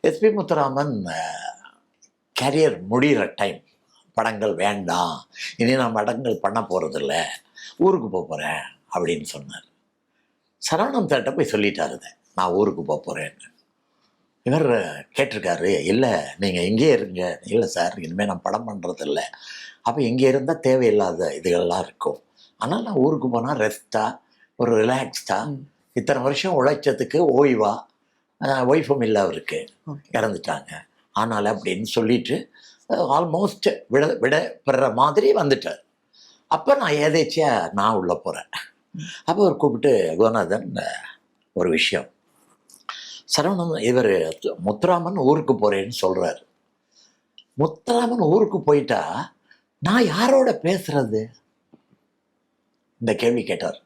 SP Muthuraman carrier முடிகிற time, படங்கள் வேண்டாம், இனி நான் படங்கள் பண்ண போகிறதில்ல, ஊருக்கு போகிறேன் அப்படின்னு சொன்னார். சரவணன் சார்கிட்ட போய் சொல்லிட்டாரு இதை, நான் ஊருக்கு போகிறேன்னு. இவர் கேட்டிருக்காரு, இல்லை நீங்கள் இங்கேயே இருங்க. இல்லை சார், இனிமேல் நான் படம் பண்ணுறதில்ல, அப்போ இங்கே இருந்தால் தேவையில்லாத இதுகள்லாம் இருக்கும், ஆனால் நான் ஊருக்கு போனால் ரெஸ்ட்டாக ஒரு ரிலாக்ஸ்டாக, இத்தனை வருஷம் உழைச்சதுக்கு ஓய்வா, ஒய்ஃபும் இல்லை அவருக்கு, இறந்துட்டாங்க, ஆனால் அப்படின்னு சொல்லிட்டு ஆல்மோஸ்ட் விட பெற மாதிரி வந்துட்டார். அப்போ நான் ஏதேச்சியாக நான் உள்ளே போகிறேன். அப்போ அவர் கூப்பிட்டு, கோநாதன் ஒரு விஷயம், சரவணன் இவர் முத்துராமன் ஊருக்கு போகிறேன்னு சொல்கிறார். முத்துராமன் ஊருக்கு போயிட்டா நான் யாரோட பேசுறது? இந்த கேள்வி கேட்டார்.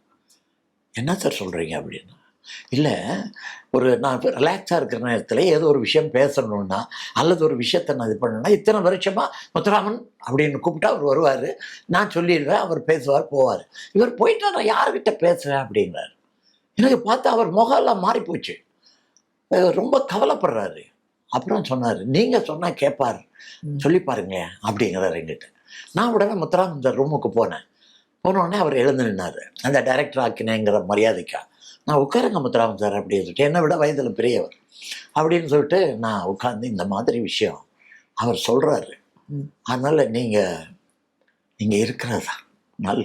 என்ன சார் சொல்கிறீங்க அப்படின்னு. இல்லை, ஒரு நான் ரிலாக்ஸாக இருக்கிற நேரத்தில் ஏதோ ஒரு விஷயம் பேசணுன்னா அல்லது ஒரு விஷயத்தை நான் இது பண்ணணுன்னா, இத்தனை வருஷமாக முத்துராமன் அப்படின்னு கூப்பிட்டா அவர் வருவார், நான் சொல்லிடுவேன், அவர் பேசுவார், போவார். இவர் போயிட்டா நான் யார்கிட்ட பேசுவேன் அப்படிங்கிறார். எனக்கு பார்த்தா அவர் முகம்லாம் மாறி போச்சு, ரொம்ப கவலைப்படுறாரு. அப்புறம் சொன்னார், நீங்கள் சொன்னால் கேட்பார், சொல்லி பாருங்க அப்படிங்கிறார் எங்கிட்ட. நான் உடனே முத்துராமன் ரூமுக்கு போனோடனே அவர் எழுந்து நின்னார், அந்த டைரக்டர் ஆக்கினேங்கிற மரியாதைக்கா. நான் உட்காருங்க முத்துராமன் சார் அப்படின்னு சொல்லிட்டு, என்னை விட வயதில் பெரியவர் அப்படின்னு சொல்லிட்டு நான் உட்காந்து, இந்த மாதிரி விஷயம் அவர் சொல்கிறாரு, அதனால் நீங்கள் இருக்கிறதா நல்ல,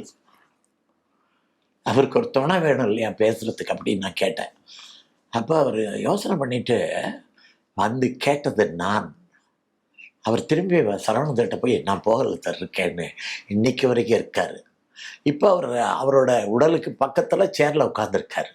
அவருக்கு ஒரு துணை வேணும் இல்லையா பேசுகிறதுக்கு அப்படின்னு நான் கேட்டேன். அப்போ அவர் யோசனை பண்ணிட்டு வந்து கேட்டது நான். அவர் திரும்பி சரவணன்கிட்ட போய், நான் போகிறது சார் இருக்கேன்னு இன்னைக்கு வரைக்கும் இருக்கார். இப்போ அவரோட உடலுக்கு பக்கத்தில் சேரில் உட்காந்துருக்காரு.